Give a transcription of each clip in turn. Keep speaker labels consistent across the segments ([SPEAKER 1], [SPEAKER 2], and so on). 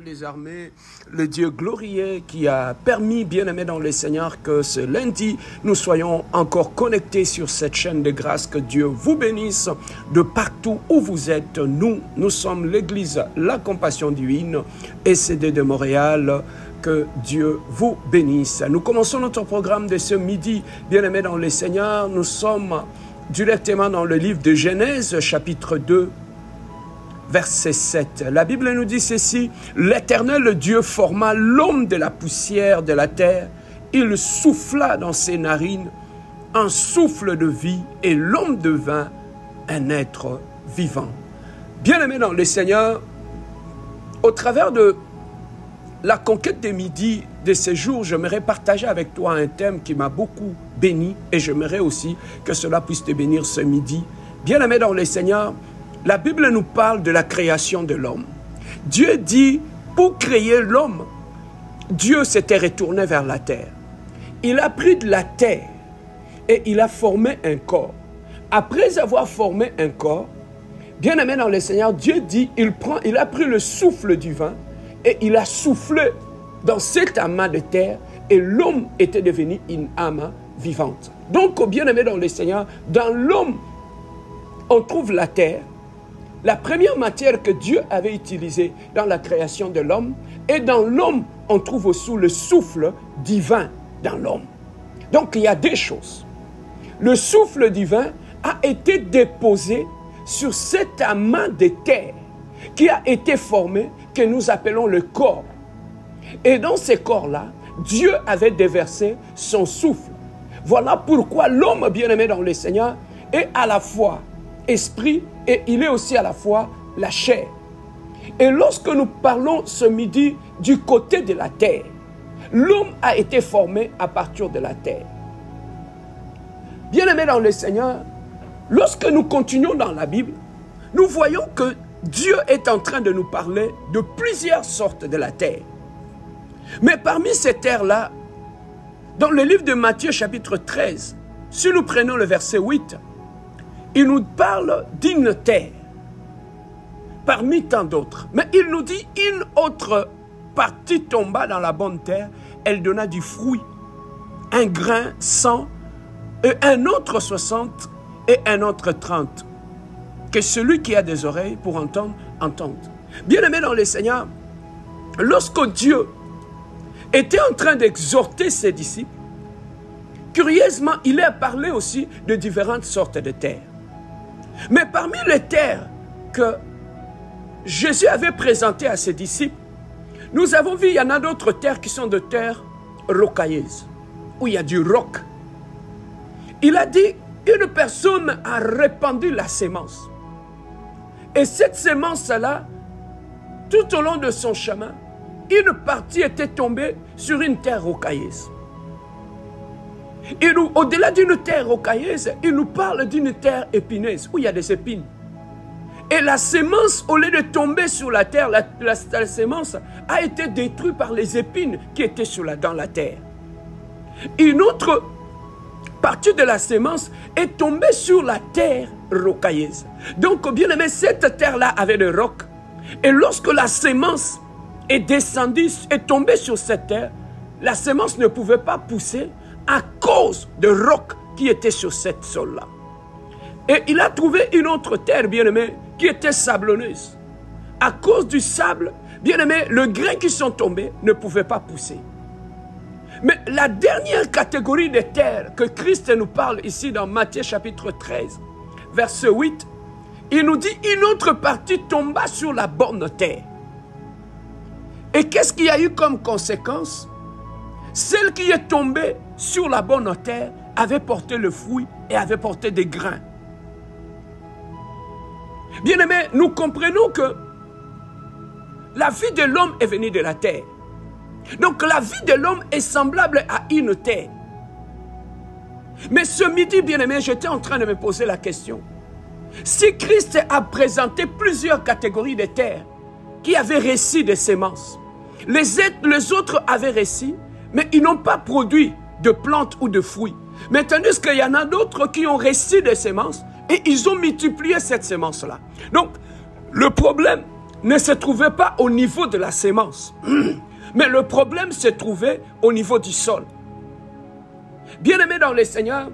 [SPEAKER 1] Les armées, le Dieu glorieux qui a permis, bien-aimés dans le Seigneur, que ce lundi, nous soyons encore connectés sur cette chaîne de grâce. Que Dieu vous bénisse de partout où vous êtes. Nous sommes l'Église La Compassion Divine, ECD de Montréal. Que Dieu vous bénisse. Nous commençons notre programme de ce midi, bien-aimés dans le Seigneur. Nous sommes directement dans le livre de Genèse, chapitre 2. Verset 7. La Bible nous dit ceci: l'Éternel Dieu forma l'homme de la poussière de la terre. Il souffla dans ses narines un souffle de vie et l'homme devint un être vivant. Bien-aimé dans le Seigneur, au travers de la conquête des midis de ces jours, j'aimerais partager avec toi un thème qui m'a beaucoup béni et j'aimerais aussi que cela puisse te bénir ce midi. Bien-aimé dans le Seigneur, la Bible nous parle de la création de l'homme. Dieu dit, pour créer l'homme, Dieu s'était retourné vers la terre. Il a pris de la terre et il a formé un corps. Après avoir formé un corps, bien aimé dans le Seigneur, Dieu dit, il a pris le souffle du vent et il a soufflé dans cet amas de terre et l'homme était devenu une âme vivante. Donc, bien aimé dans le Seigneur, dans l'homme, on trouve la terre, la première matière que Dieu avait utilisée dans la création de l'homme, et dans l'homme, on trouve aussi le souffle divin dans l'homme. Donc, il y a deux choses. Le souffle divin a été déposé sur cet amas de terre qui a été formé, que nous appelons le corps. Et dans ce corps-là, Dieu avait déversé son souffle. Voilà pourquoi l'homme bien-aimé dans le Seigneur est à la fois esprit et il est aussi à la fois la chair. Et lorsque nous parlons ce midi du côté de la terre, l'homme a été formé à partir de la terre. Bien-aimés dans le Seigneur, lorsque nous continuons dans la Bible, nous voyons que Dieu est en train de nous parler de plusieurs sortes de la terre. Mais parmi ces terres-là, dans le livre de Matthieu chapitre 13, si nous prenons le verset 8, il nous parle d'une terre, parmi tant d'autres. Mais il nous dit, une autre partie tomba dans la bonne terre, elle donna du fruit, un grain 100, et un autre 60, et un autre 30. Que celui qui a des oreilles pour entendre, entende. Bien-aimé dans le Seigneur, lorsque Dieu était en train d'exhorter ses disciples, curieusement, il a parlé aussi de différentes sortes de terres. Mais parmi les terres que Jésus avait présentées à ses disciples, nous avons vu, il y en a d'autres terres qui sont de terres rocailleuses, où il y a du roc. Il a dit, une personne a répandu la sémence. Et cette sémence-là, tout au long de son chemin, une partie était tombée sur une terre rocailleuse. Au-delà d'une terre rocailleuse, il nous parle d'une terre épineuse, où il y a des épines. Et la sémence, au lieu de tomber sur la terre, la sémence a été détruite par les épines qui étaient dans la terre. Une autre partie de la sémence est tombée sur la terre rocailleuse. Donc, bien aimé, cette terre-là avait des rocs. Et lorsque la sémence est descendue, est tombée sur cette terre, la sémence ne pouvait pas pousser à cause de rocs qui étaient sur cette sol-là. Et il a trouvé une autre terre, bien aimé, qui était sablonneuse. À cause du sable, bien aimé, le grain qui sont tombés ne pouvait pas pousser. Mais la dernière catégorie de terres que Christ nous parle ici dans Matthieu chapitre 13, verset 8, il nous dit une autre partie tomba sur la bonne terre. Et qu'est-ce qu'il y a eu comme conséquence? Celle qui est tombée sur la bonne terre avait porté le fruit et avait porté des grains. Bien aimé, nous comprenons que la vie de l'homme est venue de la terre. Donc la vie de l'homme est semblable à une terre. Mais ce midi, bien aimé, j'étais en train de me poser la question. Si Christ a présenté plusieurs catégories de terres qui avaient reçu des semences, les autres avaient reçu, mais ils n'ont pas produit de plantes ou de fruits. Mais tandis qu'il y en a d'autres qui ont reçu des semences et ils ont multiplié cette semence-là. Donc, le problème ne se trouvait pas au niveau de la sémence. Mais le problème se trouvait au niveau du sol. Bien-aimés dans le Seigneur,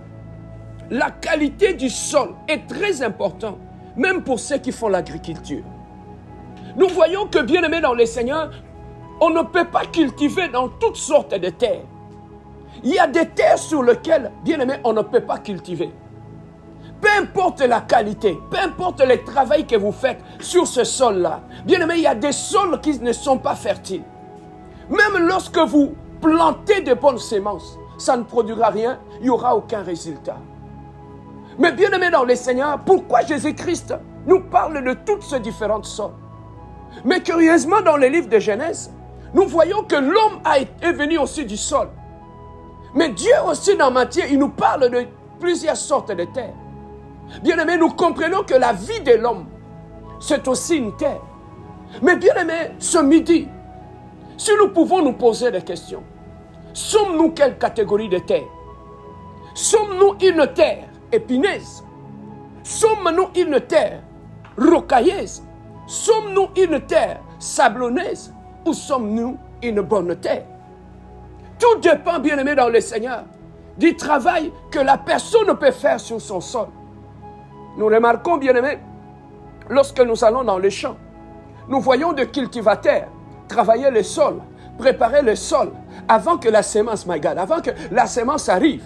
[SPEAKER 1] la qualité du sol est très importante, même pour ceux qui font l'agriculture. Nous voyons que, bien-aimés dans le Seigneur, on ne peut pas cultiver dans toutes sortes de terres. Il y a des terres sur lesquelles, bien-aimés, on ne peut pas cultiver. Peu importe la qualité, peu importe le travail que vous faites sur ce sol-là, bien-aimés, il y a des sols qui ne sont pas fertiles. Même lorsque vous plantez de bonnes semences, ça ne produira rien, il n'y aura aucun résultat. Mais bien-aimés dans le Seigneur, pourquoi Jésus-Christ nous parle de toutes ces différentes sols? Mais curieusement, dans le livre de Genèse, nous voyons que l'homme est venu aussi du sol. Mais Dieu aussi, dans Matthieu, il nous parle de plusieurs sortes de terres. Bien-aimés, nous comprenons que la vie de l'homme, c'est aussi une terre. Mais bien-aimés, ce midi, si nous pouvons nous poser des questions, sommes-nous quelle catégorie de terre? Sommes-nous une terre épineuse? Sommes-nous une terre rocailleuse? Sommes-nous une terre sablonneuse? Ou sommes-nous une bonne terre? Tout dépend, bien-aimé dans le Seigneur, du travail que la personne peut faire sur son sol. Nous remarquons, bien-aimés, lorsque nous allons dans les champs, nous voyons des cultivateurs travailler le sol, préparer le sol avant que la sémence, avant que la sémence arrive.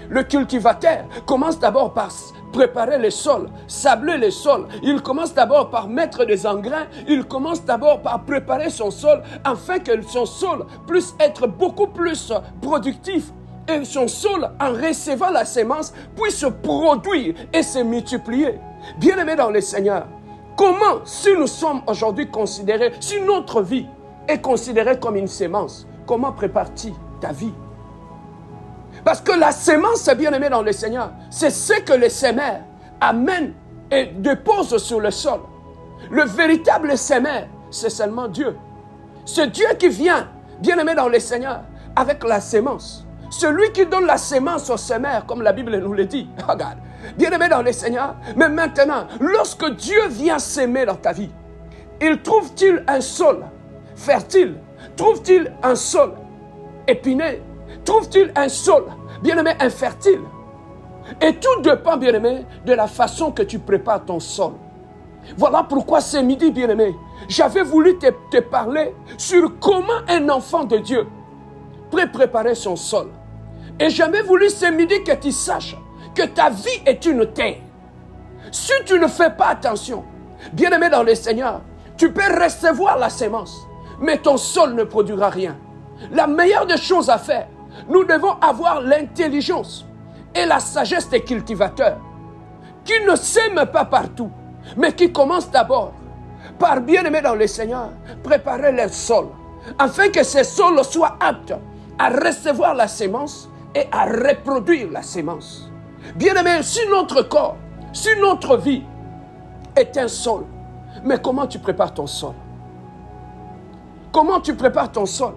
[SPEAKER 1] Le cultivateur commence d'abord par préparer le sol, sabler le sol. Il commence d'abord par mettre des engrais. Il commence d'abord par préparer son sol afin que son sol puisse être beaucoup plus productif. Et son sol, en recevant la sémence, puisse produire et se multiplier. Bien-aimés dans le Seigneur, comment, si nous sommes aujourd'hui considérés, si notre vie est considérée comme une sémence, comment prépare-t-il ta vie? Parce que la sémence, bien-aimé dans le Seigneur, c'est ce que les semeurs amènent et déposent sur le sol. Le véritable semeur, c'est seulement Dieu. C'est Dieu qui vient, bien-aimé dans le Seigneur, avec la sémence. Celui qui donne la sémence au semeur, comme la Bible nous le dit. Regarde, bien-aimé dans le Seigneur, mais maintenant, lorsque Dieu vient s'aimer dans ta vie, il trouve-t-il un sol fertile? Trouve-t-il un sol épineux? Trouve-t-il un sol, bien-aimé, infertile? Et tout dépend, bien-aimé, de la façon que tu prépares ton sol. Voilà pourquoi ce midi, bien-aimé, j'avais voulu te parler sur comment un enfant de Dieu peut préparer son sol. Et j'avais voulu ce midi que tu saches que ta vie est une terre. Si tu ne fais pas attention, bien-aimé dans le Seigneur, tu peux recevoir la sémence, mais ton sol ne produira rien. La meilleure des choses à faire, nous devons avoir l'intelligence et la sagesse des cultivateurs qui ne sèment pas partout, mais qui commencent d'abord par, bien-aimé dans le Seigneur, préparer leur sol, afin que ces sols soient aptes à recevoir la sémence et à reproduire la sémence. Bien-aimé, si notre corps, si notre vie est un sol, mais comment tu prépares ton sol? Comment tu prépares ton sol?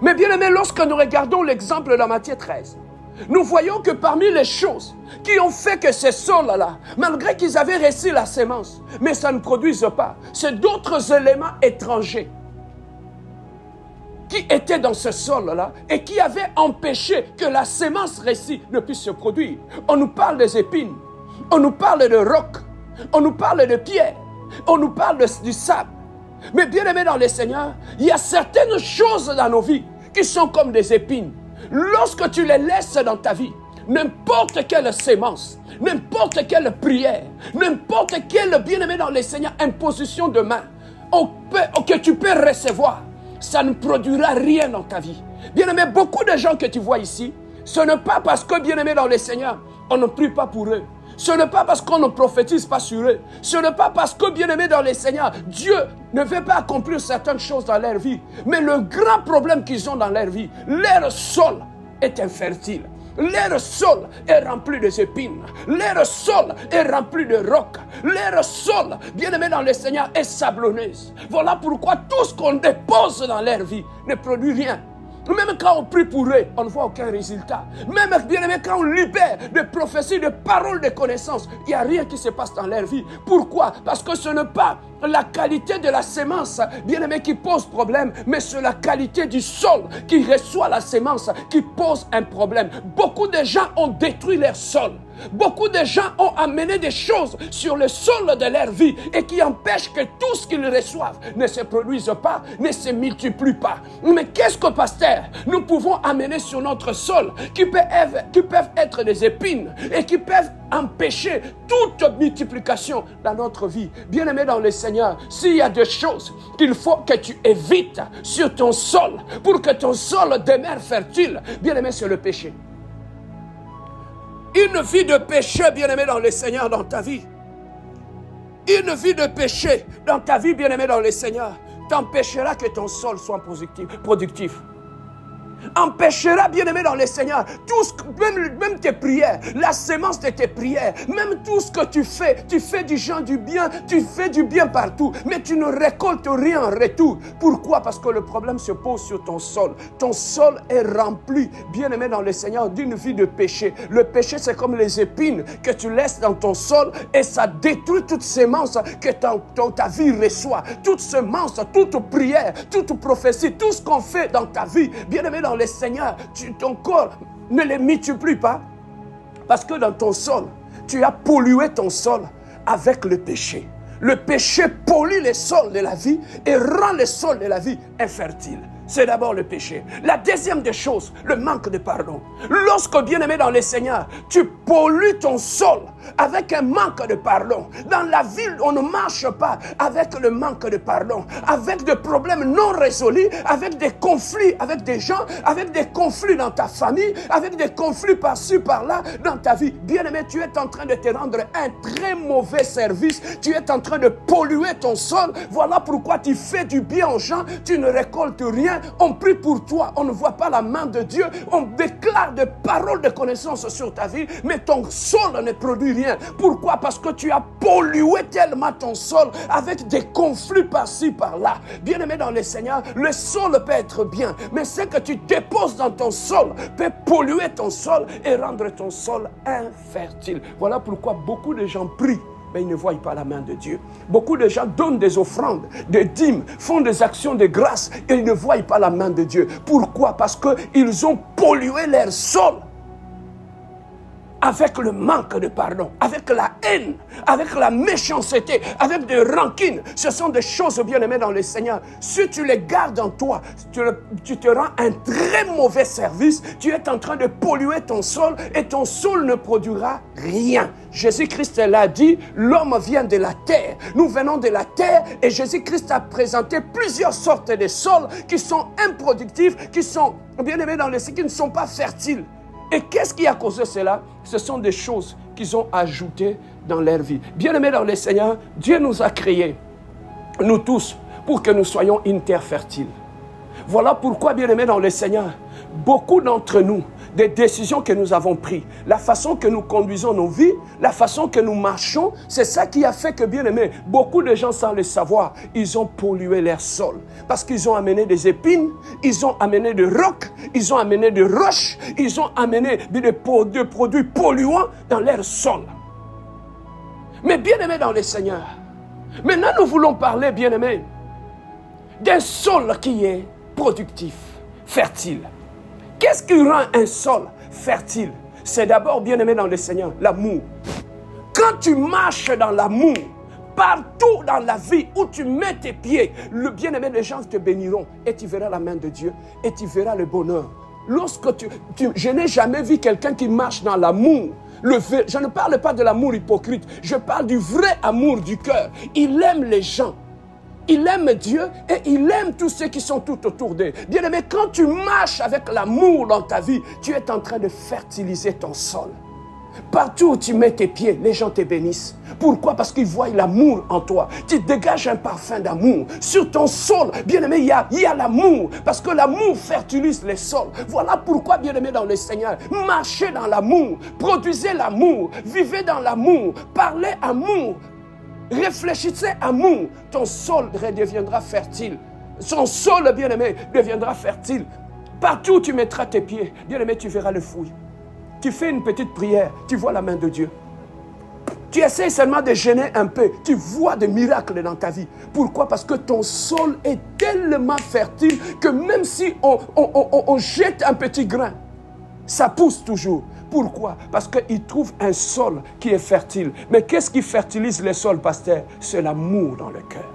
[SPEAKER 1] Mais bien-aimé, lorsque nous regardons l'exemple de Matthieu 13, nous voyons que parmi les choses qui ont fait que ces sols-là, malgré qu'ils avaient reçu la sémence, mais ça ne produise pas, c'est d'autres éléments étrangers qui étaient dans ce sol-là et qui avaient empêché que la sémence reçue ne puisse se produire. On nous parle des épines, on nous parle de rocs, on nous parle de pierres, on nous parle du sable. Mais bien aimé dans le Seigneur, il y a certaines choses dans nos vies qui sont comme des épines. Lorsque tu les laisses dans ta vie, n'importe quelle sémence, n'importe quelle prière, n'importe quelle, bien aimé dans le Seigneur, imposition de main que tu peux recevoir, ça ne produira rien dans ta vie. Bien aimé, beaucoup de gens que tu vois ici, ce n'est pas parce que, bien aimé dans le Seigneur, on ne prie pas pour eux. Ce n'est pas parce qu'on ne prophétise pas sur eux. Ce n'est pas parce que, bien-aimés dans le Seigneur, Dieu ne veut pas accomplir certaines choses dans leur vie. Mais le grand problème qu'ils ont dans leur vie, leur sol est infertile. Leur sol est rempli de épines. Leur sol est rempli de rocs. Leur sol, bien-aimé dans le Seigneur, est sablonneuse. Voilà pourquoi tout ce qu'on dépose dans leur vie ne produit rien. Même quand on prie pour eux, on ne voit aucun résultat. Même, bien aimé, quand on libère de prophéties, de paroles, de connaissances, il n'y a rien qui se passe dans leur vie. Pourquoi? Parce que ce n'est pas la qualité de la sémence, bien aimé, qui pose problème, mais c'est la qualité du sol qui reçoit la sémence qui pose un problème. Beaucoup de gens ont détruit leur sol. Beaucoup de gens ont amené des choses sur le sol de leur vie et qui empêchent que tout ce qu'ils reçoivent ne se produise pas, ne se multiplie pas. Mais qu'est-ce que, pasteur, nous pouvons amener sur notre sol qui peuvent être des épines et qui peuvent empêcher toute multiplication dans notre vie? Bien-aimé dans le Seigneur, s'il y a des choses qu'il faut que tu évites sur ton sol pour que ton sol demeure fertile, bien-aimé, c'est le péché. Une vie de péché, bien-aimé dans le Seigneur, dans ta vie. Une vie de péché dans ta vie, bien-aimé dans le Seigneur, t'empêchera que ton sol soit productif. Empêchera, bien-aimé dans le Seigneur, même tes prières, la sémence de tes prières, même tout ce que tu fais du genre du bien, tu fais du bien partout, mais tu ne récoltes rien en retour. Pourquoi? Parce que le problème se pose sur ton sol. Ton sol est rempli, bien-aimé dans le Seigneur, d'une vie de péché. Le péché, c'est comme les épines que tu laisses dans ton sol et ça détruit toute sémence que ta vie reçoit. Toute sémence, toute prière, toute prophétie, tout ce qu'on fait dans ta vie, bien-aimé dans le Seigneur, ton corps ne les multiplie pas parce que dans ton sol, tu as pollué ton sol avec le péché. Le péché pollue le sol de la vie et rend le sol de la vie infertile. C'est d'abord le péché. La deuxième des choses, le manque de pardon. Lorsque, bien-aimé dans le Seigneur, tu pollues ton sol avec un manque de pardon. Dans la vie, on ne marche pas avec le manque de pardon, avec des problèmes non résolus, avec des conflits avec des gens, avec des conflits dans ta famille, avec des conflits par-ci, par-là dans ta vie. Bien-aimé, tu es en train de te rendre un très mauvais service. Tu es en train de polluer ton sol. Voilà pourquoi tu fais du bien aux gens, tu ne récoltes rien. On prie pour toi, on ne voit pas la main de Dieu, on déclare des paroles de connaissance sur ta vie, mais ton sol ne produit rien. Pourquoi? Parce que tu as pollué tellement ton sol avec des conflits par-ci, par-là. Bien-aimé dans le Seigneur, le sol peut être bien, mais ce que tu déposes dans ton sol peut polluer ton sol et rendre ton sol infertile. Voilà pourquoi beaucoup de gens prient, mais ils ne voient pas la main de Dieu. Beaucoup de gens donnent des offrandes, des dîmes, font des actions de grâce et ils ne voient pas la main de Dieu. Pourquoi? Parce qu'ils ont pollué leur sol avec le manque de pardon, avec la haine, avec la méchanceté, avec des rancines. Ce sont des choses bien-aimées dans le Seigneur. Si tu les gardes en toi, tu te rends un très mauvais service. Tu es en train de polluer ton sol et ton sol ne produira rien. Jésus-Christ l'a dit, l'homme vient de la terre. Nous venons de la terre et Jésus-Christ a présenté plusieurs sortes de sols qui sont improductifs, qui sont bien-aimés dans le Seigneur, qui ne sont pas fertiles. Et qu'est-ce qui a causé cela? Ce sont des choses qu'ils ont ajoutées dans leur vie. Bien-aimés dans le Seigneur, Dieu nous a créés, nous tous, pour que nous soyons une terre fertile. Voilà pourquoi, bien-aimés dans le Seigneur, beaucoup d'entre nous, des décisions que nous avons prises, la façon que nous conduisons nos vies, la façon que nous marchons, c'est ça qui a fait que, bien aimé, beaucoup de gens sans le savoir, ils ont pollué leur sol. Parce qu'ils ont amené des épines, ils ont amené des rocs, ils ont amené des roches, ils ont amené des produits polluants dans leur sol. Mais bien aimé dans le Seigneur, maintenant nous voulons parler, bien aimé, d'un sol qui est productif, fertile. Qu'est-ce qui rend un sol fertile? C'est d'abord, bien-aimé dans le Seigneur, l'amour. Quand tu marches dans l'amour, partout dans la vie où tu mets tes pieds, le bien-aimé, les gens te béniront et tu verras la main de Dieu et tu verras le bonheur. Lorsque je n'ai jamais vu quelqu'un qui marche dans l'amour. Je ne parle pas de l'amour hypocrite, je parle du vrai amour du cœur. Il aime les gens. Il aime Dieu et il aime tous ceux qui sont tout autour d'eux. Bien-aimé, quand tu marches avec l'amour dans ta vie, tu es en train de fertiliser ton sol. Partout où tu mets tes pieds, les gens te bénissent. Pourquoi? Parce qu'ils voient l'amour en toi. Tu dégages un parfum d'amour. Sur ton sol, bien-aimé, il y a l'amour. Parce que l'amour fertilise les sols. Voilà pourquoi, bien-aimé dans le Seigneur, marchez dans l'amour, produisez l'amour, vivez dans l'amour, parlez amour. Réfléchissez amour, ton sol redeviendra fertile. Son sol, bien-aimé, deviendra fertile. Partout où tu mettras tes pieds, bien-aimé, tu verras le fruit. Tu fais une petite prière, tu vois la main de Dieu. Tu essaies seulement de gêner un peu, tu vois des miracles dans ta vie. Pourquoi? Parce que ton sol est tellement fertile que même si on jette un petit grain, ça pousse toujours. Pourquoi? Parce qu'il trouve un sol qui est fertile. Mais qu'est-ce qui fertilise le sol, pasteur? C'est l'amour dans le cœur.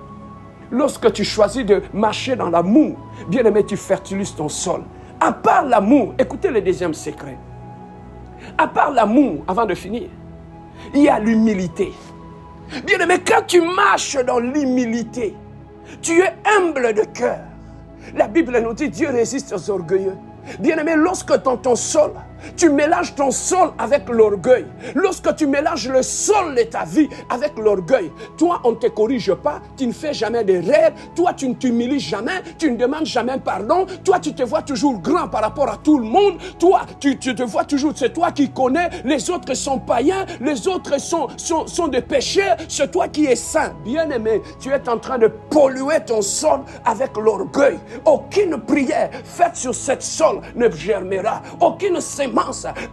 [SPEAKER 1] Lorsque tu choisis de marcher dans l'amour, bien aimé, tu fertilises ton sol. À part l'amour, écoutez le deuxième secret. À part l'amour, avant de finir, il y a l'humilité. Bien aimé, quand tu marches dans l'humilité, tu es humble de cœur. La Bible nous dit, Dieu résiste aux orgueilleux. Bien aimé, lorsque dans ton sol, tu mélanges ton sol avec l'orgueil. Lorsque tu mélanges le sol de ta vie avec l'orgueil, toi, on ne te corrige pas, tu ne fais jamais d'erreur, toi, tu ne t'humilies jamais, tu ne demandes jamais pardon, toi, tu te vois toujours grand par rapport à tout le monde, toi, tu te vois toujours, c'est toi qui connais, les autres sont païens, les autres sont des pécheurs, c'est toi qui es saint. Bien aimé, tu es en train de polluer ton sol avec l'orgueil. Aucune prière faite sur cette sol ne germera, aucune sémence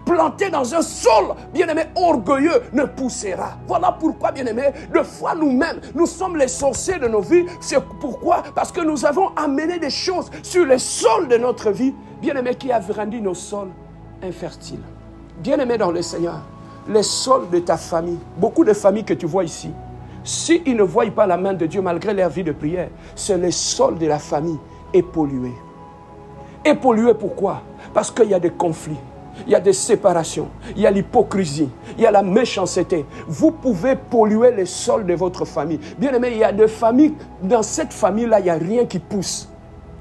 [SPEAKER 1] plantée dans un sol, bien-aimé, orgueilleux, ne poussera. Voilà pourquoi, bien-aimé, de fois nous-mêmes, nous sommes les sorciers de nos vies. C'est pourquoi? Parce que nous avons amené des choses sur le sol de notre vie, bien-aimé, qui a rendu nos sols infertiles. Bien-aimé dans le Seigneur, les sols de ta famille, beaucoup de familles que tu vois ici, s'ils ne voient pas la main de Dieu malgré leur vie de prière, c'est le sol de la famille est pollué. Et pollué pourquoi? Parce qu'il y a des conflits, il y a des séparations, il y a l'hypocrisie, il y a la méchanceté. Vous pouvez polluer le sol de votre famille. Bien aimé, il y a des familles, dans cette famille-là, il n'y a rien qui pousse.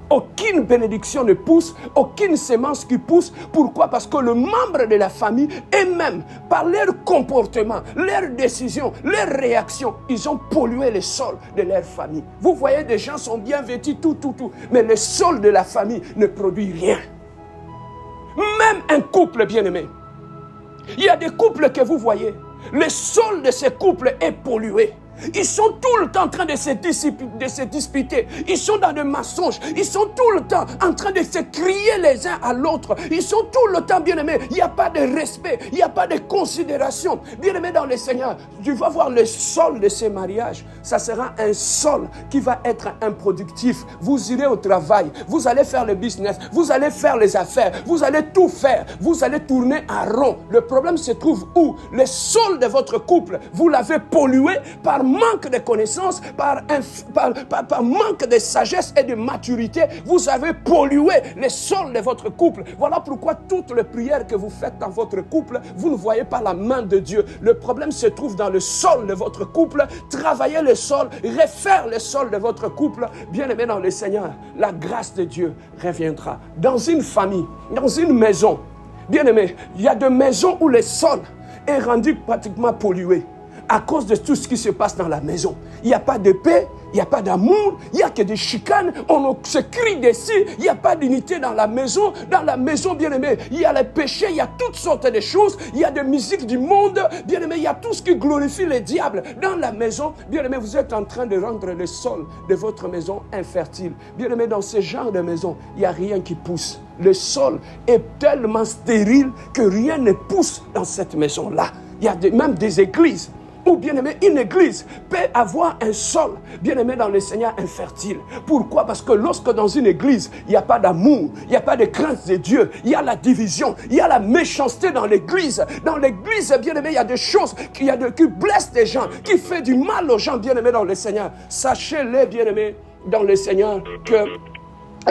[SPEAKER 1] Aucune bénédiction ne pousse, aucune sémence qui pousse. Pourquoi? Parce que le membre de la famille, eux-mêmes, par leur comportement, leurs décisions, leurs réactions, ils ont pollué le sol de leur famille. Vous voyez, des gens sont bien vêtus, tout. Mais le sol de la famille ne produit rien. Même un couple bien-aimé. Il y a des couples que vous voyez. Le sol de ces couples est pollué. Ils sont tout le temps en train de se disputer. Ils sont dans des mensonges. Ils sont tout le temps en train de se crier les uns à l'autre. Ils sont tout le temps, bien-aimés. Il n'y a pas de respect. Il n'y a pas de considération. Bien-aimés dans le Seigneur, tu vas voir le sol de ces mariages. Ça sera un sol qui va être improductif. Vous irez au travail. Vous allez faire le business. Vous allez faire les affaires. Vous allez tout faire. Vous allez tourner en rond. Le problème se trouve où? Le sol de votre couple, vous l'avez pollué par manque de connaissances, par manque de sagesse et de maturité. Vous avez pollué le sol de votre couple. Voilà pourquoi toutes les prières que vous faites dans votre couple, vous ne voyez pas la main de Dieu. Le problème se trouve dans le sol de votre couple. Travaillez le sol, refaire le sol de votre couple. Bien-aimé dans le Seigneur, la grâce de Dieu reviendra. Dans une famille, dans une maison, bien-aimé, il y a des maisons où le sol est rendu pratiquement pollué. À cause de tout ce qui se passe dans la maison. Il n'y a pas de paix, il n'y a pas d'amour, il n'y a que des chicanes, on se crie dessus, il n'y a pas d'unité dans la maison. Dans la maison, bien-aimé, il y a les péchés, il y a toutes sortes de choses, il y a des musiques du monde, bien-aimé, il y a tout ce qui glorifie le diable. Dans la maison, bien-aimé, vous êtes en train de rendre le sol de votre maison infertile. Bien-aimé, dans ce genre de maison, il n'y a rien qui pousse. Le sol est tellement stérile que rien ne pousse dans cette maison-là. Il y a même des églises. Ou bien-aimé, une église peut avoir un sol, bien-aimé dans le Seigneur, infertile. Pourquoi? Parce que lorsque dans une église, il n'y a pas d'amour, il n'y a pas de crainte de Dieu, il y a la division, il y a la méchanceté dans l'église. Dans l'église, bien-aimé, il y a des choses qui blessent des gens, qui font du mal aux gens, bien-aimés dans le Seigneur. Sachez-les, bien-aimés, dans le Seigneur, que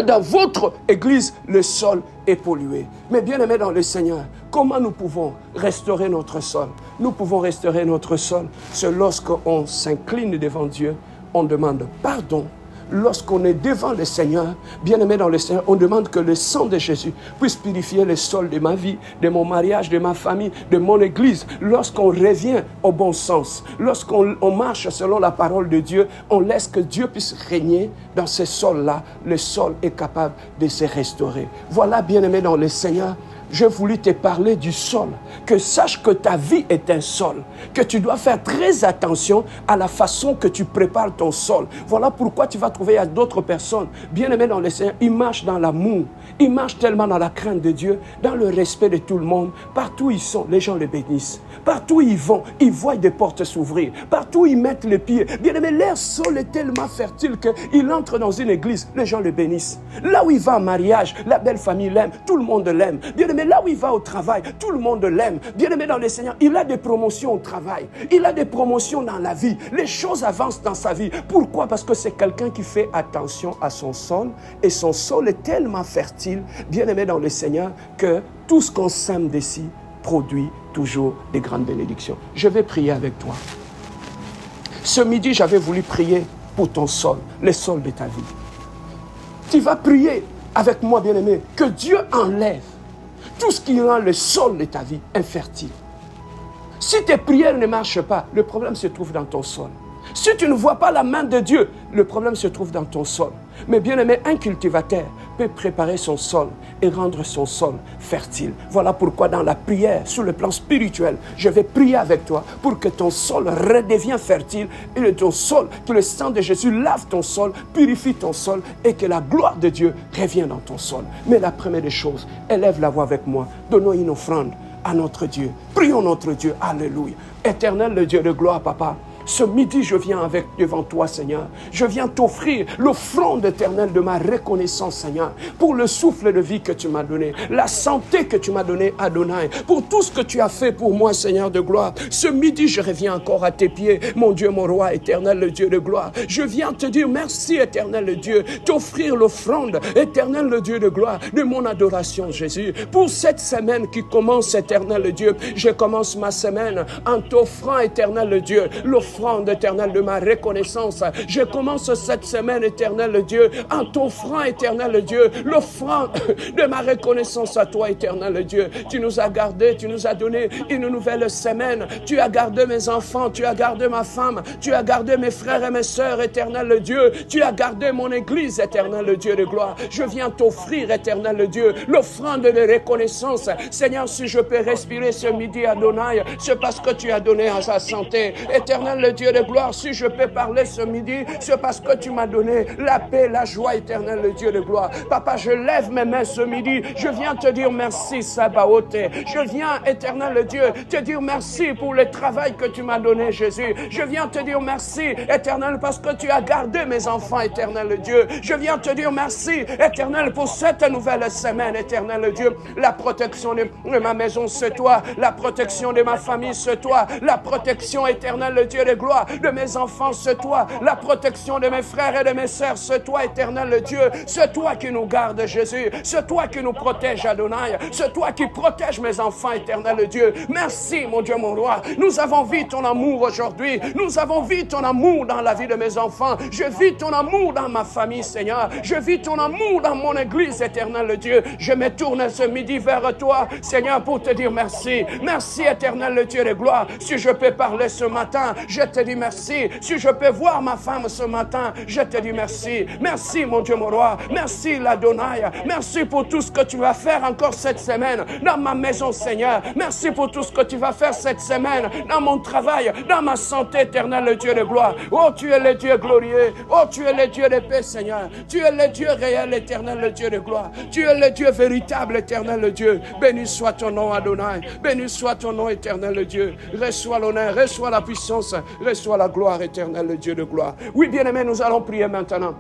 [SPEAKER 1] dans votre église, le sol est pollué. Mais bien aimé dans le Seigneur, comment nous pouvons restaurer notre sol? Nous pouvons restaurer notre sol, c'est lorsqu'on s'incline devant Dieu, on demande pardon. Lorsqu'on est devant le Seigneur, bien aimé dans le Seigneur, on demande que le sang de Jésus puisse purifier le sol de ma vie, de mon mariage, de ma famille, de mon église. Lorsqu'on revient au bon sens, lorsqu'on marche selon la parole de Dieu, on laisse que Dieu puisse régner dans ce sol-là. Le sol est capable de se restaurer. Voilà, bien aimé dans le Seigneur, j'ai voulu te parler du sol. Que sache que ta vie est un sol. Que tu dois faire très attention à la façon que tu prépares ton sol. Voilà pourquoi tu vas trouver à d'autres personnes, bien aimées dans le Seigneur, ils marchent dans l'amour. Ils marchent tellement dans la crainte de Dieu, dans le respect de tout le monde. Partout où ils sont, les gens les bénissent. Partout où ils vont, ils voient des portes s'ouvrir. Partout où ils mettent les pieds. Bien aimé, leur sol est tellement fertile qu'il entre dans une église, les gens le bénissent. Là où il va en mariage, la belle famille l'aime, tout le monde l'aime. Bien aimé, là où il va au travail, tout le monde l'aime. Bien aimé dans le Seigneur, il a des promotions au travail. Il a des promotions dans la vie. Les choses avancent dans sa vie. Pourquoi? Parce que c'est quelqu'un qui fait attention à son sol. Et son sol est tellement fertile, bien aimé dans le Seigneur, que tout ce qu'on sème d'ici produit toujours des grandes bénédictions. Je vais prier avec toi. Ce midi, j'avais voulu prier pour ton sol, le sol de ta vie. Tu vas prier avec moi, bien-aimé, que Dieu enlève tout ce qui rend le sol de ta vie infertile. Si tes prières ne marchent pas, le problème se trouve dans ton sol. Si tu ne vois pas la main de Dieu, le problème se trouve dans ton sol. Mais bien aimé, un cultivateur peut préparer son sol et rendre son sol fertile. Voilà pourquoi dans la prière, sur le plan spirituel, je vais prier avec toi pour que ton sol redevienne fertile et ton sol, que le sang de Jésus lave ton sol, purifie ton sol et que la gloire de Dieu revienne dans ton sol. Mais la première des choses, élève la voix avec moi, donnons une offrande à notre Dieu. Prions notre Dieu, alléluia. Éternel, le Dieu de gloire, papa. Ce midi, je viens devant toi, Seigneur. Je viens t'offrir l'offrande éternelle de ma reconnaissance, Seigneur, pour le souffle de vie que tu m'as donné, la santé que tu m'as donnée, Adonai, pour tout ce que tu as fait pour moi, Seigneur de gloire. Ce midi, je reviens encore à tes pieds, mon Dieu, mon roi, éternel, le Dieu de gloire. Je viens te dire merci, éternel, le Dieu, t'offrir l'offrande, éternel, le Dieu de gloire, de mon adoration, Jésus. Pour cette semaine qui commence, éternel, le Dieu, je commence ma semaine en t'offrant, éternel, le Dieu, l'offrande éternelle de ma reconnaissance. Je commence cette semaine, éternel Dieu, en t'offrant, éternel Dieu, l'offrande de ma reconnaissance à toi, éternel Dieu. Tu nous as gardés, tu nous as donné une nouvelle semaine. Tu as gardé mes enfants, tu as gardé ma femme, tu as gardé mes frères et mes sœurs, éternel Dieu. Tu as gardé mon église, éternel Dieu de gloire. Je viens t'offrir, éternel Dieu, l'offrande de reconnaissance. Seigneur, si je peux respirer ce midi, Adonai, c'est parce que tu as donné à sa santé. Éternel Dieu de gloire, si je peux parler ce midi, c'est parce que tu m'as donné la paix, la joie éternelle, le Dieu de gloire. Papa, je lève mes mains ce midi, je viens te dire merci, Sabaoth. Je viens, éternel Dieu, te dire merci pour le travail que tu m'as donné, Jésus. Je viens te dire merci, éternel, parce que tu as gardé mes enfants, éternel Dieu. Je viens te dire merci, éternel, pour cette nouvelle semaine, éternel Dieu. La protection de ma maison, c'est toi. La protection de ma famille, c'est toi. La protection, éternel, le Dieu de gloire, de mes enfants, c'est toi. La protection de mes frères et de mes sœurs, c'est toi, éternel Dieu. C'est toi qui nous garde, Jésus. C'est toi qui nous protège, Adonai. C'est toi qui protège mes enfants, éternel Dieu. Merci, mon Dieu, mon roi. Nous avons vu ton amour aujourd'hui. Nous avons vu ton amour dans la vie de mes enfants. Je vis ton amour dans ma famille, Seigneur. Je vis ton amour dans mon église, éternel Dieu. Je me tourne ce midi vers toi, Seigneur, pour te dire merci. Merci, éternel Dieu de gloire. Si je peux parler ce matin, je te dis merci. Si je peux voir ma femme ce matin, je te dis merci. Merci, mon Dieu, mon roi. Merci, l'Adonai. Merci pour tout ce que tu vas faire encore cette semaine dans ma maison, Seigneur. Merci pour tout ce que tu vas faire cette semaine dans mon travail, dans ma santé, éternel, le Dieu de gloire. Oh, tu es le Dieu glorieux. Oh, tu es le Dieu de paix, Seigneur. Tu es le Dieu réel, éternel, le Dieu de gloire. Tu es le Dieu véritable, éternel, le Dieu. Béni soit ton nom, Adonai. Béni soit ton nom, éternel, le Dieu. Reçois l'honneur, reçois la puissance, reçois la gloire, éternelle, le Dieu de gloire. Oui, bien-aimés, nous allons prier maintenant.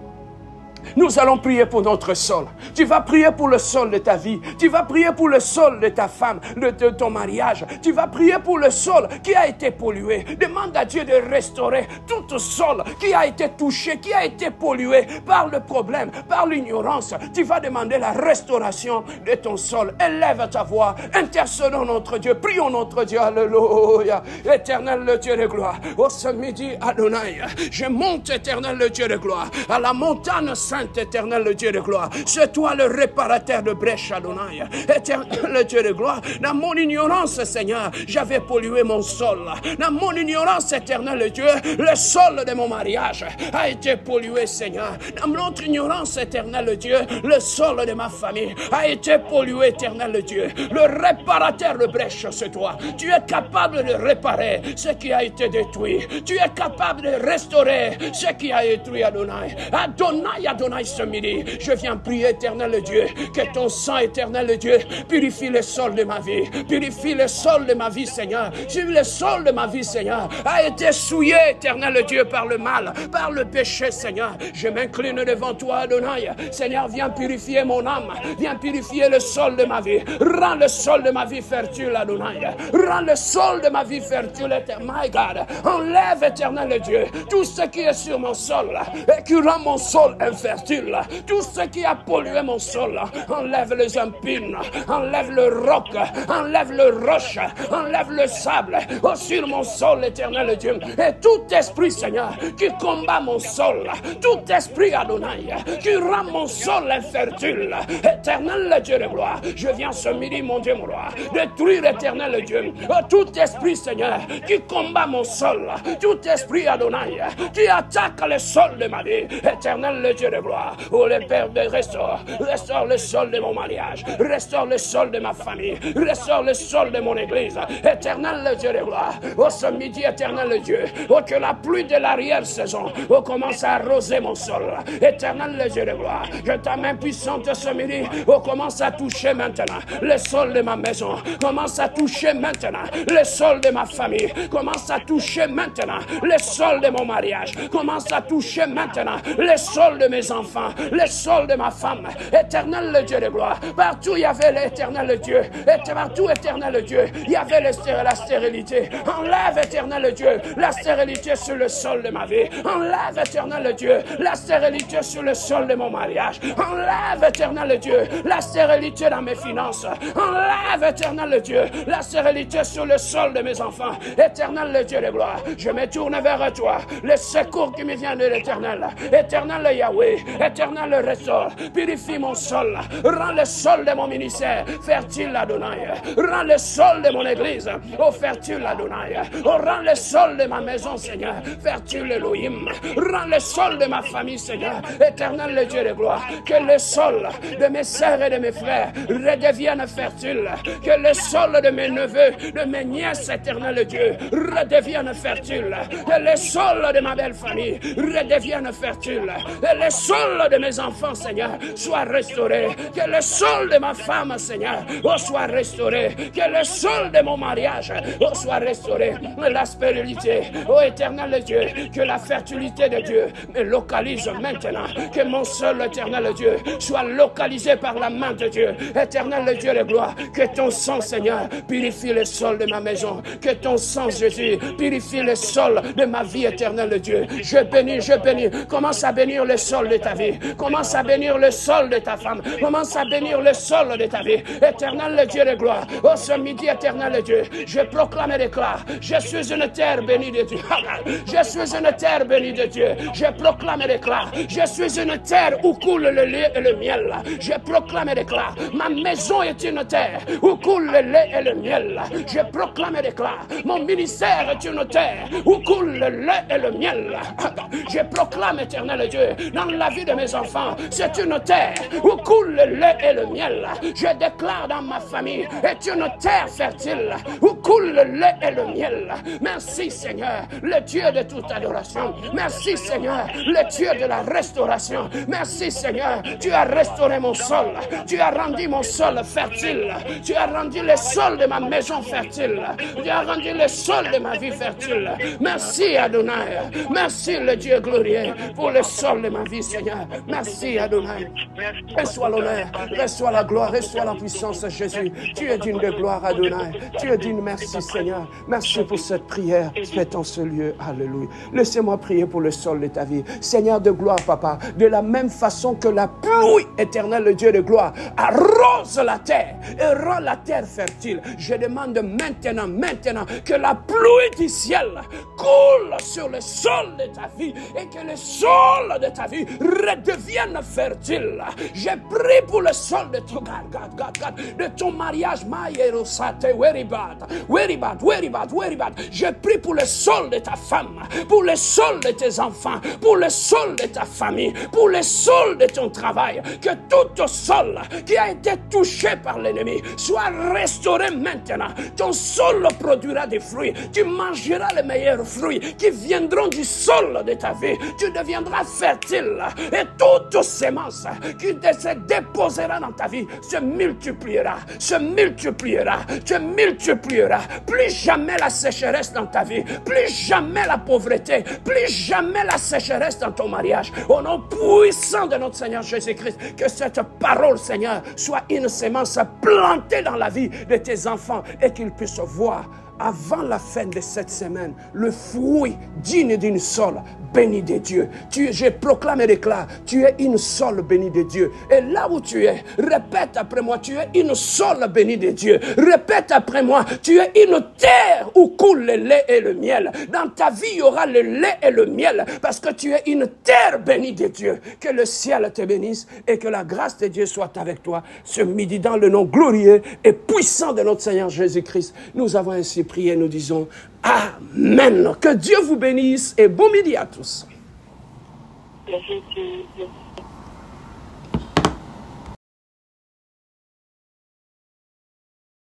[SPEAKER 1] Nous allons prier pour notre sol. Tu vas prier pour le sol de ta vie. Tu vas prier pour le sol de ta femme, de ton mariage. Tu vas prier pour le sol qui a été pollué. Demande à Dieu de restaurer tout sol qui a été touché, qui a été pollué par le problème, par l'ignorance. Tu vas demander la restauration de ton sol. Élève ta voix. Intercédons notre Dieu. Prions notre Dieu. Alléluia. Éternel, le Dieu de gloire. Oh, ce midi, Adonai, je monte, éternel, le Dieu de gloire, à la montagne sainte crainte, éternel le Dieu de gloire. C'est toi le réparateur de brèche, Adonai. Éternel le Dieu de gloire. Dans mon ignorance, Seigneur, j'avais pollué mon sol. Dans mon ignorance, éternel le Dieu, le sol de mon mariage a été pollué, Seigneur. Dans notre ignorance, éternel le Dieu, le sol de ma famille a été pollué, éternel le Dieu. Le réparateur de brèche, c'est toi. Tu es capable de réparer ce qui a été détruit. Tu es capable de restaurer ce qui a été détruit, Adonai. Adonai, Adonai, ce midi, je viens prier, éternel Dieu, que ton sang, éternel Dieu, purifie le sol de ma vie. Purifie le sol de ma vie, Seigneur. Si le sol de ma vie, Seigneur, a été souillé, éternel Dieu, par le mal, par le péché, Seigneur, je m'incline devant toi, Adonai. Seigneur, viens purifier mon âme. Viens purifier le sol de ma vie. Rends le sol de ma vie fertile, Adonai. Rends le sol de ma vie fertile, my God. Enlève, éternel Dieu, tout ce qui est sur mon sol et qui rend mon sol infertile. Tout ce qui a pollué mon sol, enlève les épines, enlève le roc, enlève le roche, enlève le sable sur mon sol, éternel Dieu. Et tout esprit, Seigneur, qui combat mon sol, tout esprit, Adonai, qui rend mon sol infertile, éternel Dieu de gloire, je viens ce midi, mon Dieu, mon roi, détruire, éternel Dieu, tout esprit, Seigneur, qui combat mon sol, tout esprit, Adonai, qui attaque le sol de ma vie, éternel le Dieu de gloire. Oh, le Père de restaure le sol de mon mariage, restaure le sol de ma famille, restaure le sol de mon église, éternel le Dieu de gloire. Oh, ce midi, éternel le Dieu, oh, que la pluie de l'arrière-saison, oh, commence à arroser mon sol, éternel le Dieu de gloire. Que ta main puissante ce midi, oh, commence à toucher maintenant le sol de ma maison, commence à toucher maintenant le sol de ma famille, commence à toucher maintenant le sol de mon mariage, commence à toucher maintenant le sol de mes enfants, le sol de ma femme, éternel le Dieu de gloire. Partout il y avait l'éternel Dieu, et partout éternel Dieu, il y avait la stérilité. Enlève éternel Dieu la stérilité sur le sol de ma vie, enlève éternel Dieu la stérilité sur le sol de mon mariage, enlève éternel Dieu la stérilité dans mes finances, enlève éternel Dieu la stérilité sur le sol de mes enfants, éternel Dieu de gloire. Je me tourne vers toi, le secours qui me vient de l'éternel, éternel Yahweh, éternel restaure, purifie mon sol, rends le sol de mon ministère fertile, Adonai, rends le sol de mon église fertile, Adonai, rends le sol de ma maison, Seigneur, fertile, Elohim, rends le sol de ma famille, Seigneur, éternel Dieu de gloire, que le sol de mes sœurs et de mes frères redevienne fertile, que le sol de mes neveux, de mes nièces, éternel Dieu, redevienne fertile, que le sol de ma belle famille redevienne fertile, que le sol de mes enfants, Seigneur, soit restauré, que le sol de ma femme, Seigneur, soit restauré, que le sol de mon mariage soit restauré, la stérilité, ô éternel Dieu, que la fertilité de Dieu me localise maintenant, que mon sol, éternel Dieu, soit localisé par la main de Dieu, éternel Dieu de gloire, que ton sang, Seigneur, purifie le sol de ma maison, que ton sang, Jésus, purifie le sol de ma vie, éternel Dieu. Je bénis, commence à bénir le sol de ta vie, commence à bénir le sol de ta femme, commence à bénir le sol de ta vie, éternel Dieu de gloire. Oh, ce midi, éternel Dieu, je proclame et déclare, je suis une terre bénie de Dieu, je suis une terre bénie de Dieu, je proclame et déclare, je suis une terre où coule le lait et le miel, je proclame et déclare, ma maison est une terre où coule le lait et le miel, je proclame et déclare, mon ministère est une terre où coule le lait et le miel, je proclame, éternel Dieu, dans la vie de mes enfants, c'est une terre où coule le lait et le miel, je déclare dans ma famille, est une terre fertile où coule le lait et le miel. Merci Seigneur, le Dieu de toute adoration, merci Seigneur, le Dieu de la restauration, merci Seigneur, tu as restauré mon sol, tu as rendu mon sol fertile, tu as rendu le sol de ma maison fertile, tu as rendu le sol de ma vie fertile. Merci Adonai, merci le Dieu glorieux pour le sol de ma vie, Seigneur. Merci Adonai, reçois l'honneur, reçois la gloire, reçois la puissance, Jésus. Tu es digne de gloire, Adonai, tu es digne. Merci Seigneur, merci pour cette prière faite en ce lieu. Alléluia. Laissez-moi prier pour le sol de ta vie, Seigneur de gloire, Papa, de la même façon que la pluie éternelle, le Dieu de gloire, arrose la terre et rend la terre fertile. Je demande maintenant que la pluie du ciel coule sur le sol de ta vie et que le sol de ta vie redevienne fertile. J'ai prié pour le sol de ton, de ton mariage. J'ai prié pour le sol de ta femme, pour le sol de tes enfants, pour le sol de ta famille, pour le sol de ton travail. Que tout sol qui a été touché par l'ennemi soit restauré maintenant. Ton sol produira des fruits. Tu mangeras les meilleurs fruits qui viendront du sol de ta vie. Tu deviendras fertile et toute sémence qui se déposera dans ta vie se multipliera, se multipliera, se multipliera. Plus jamais la sécheresse dans ta vie, plus jamais la pauvreté, plus jamais la sécheresse dans ton mariage. Au nom puissant de notre Seigneur Jésus-Christ, que cette parole, Seigneur, soit une sémence plantée dans la vie de tes enfants et qu'ils puissent voir avant la fin de cette semaine le fruit digne d'une sol bénie de Dieu. Je proclame et déclare, tu es une sol bénie de Dieu. Et là où tu es, répète après moi, tu es une sol bénie de Dieu. Répète après moi, tu es une terre où coule le lait et le miel. Dans ta vie, il y aura le lait et le miel parce que tu es une terre bénie de Dieu. Que le ciel te bénisse et que la grâce de Dieu soit avec toi ce midi dans le nom glorieux et puissant de notre Seigneur Jésus-Christ. Nous avons ainsi prié, nous disons Amen. Que Dieu vous bénisse et bon midi à tous.
[SPEAKER 2] Merci.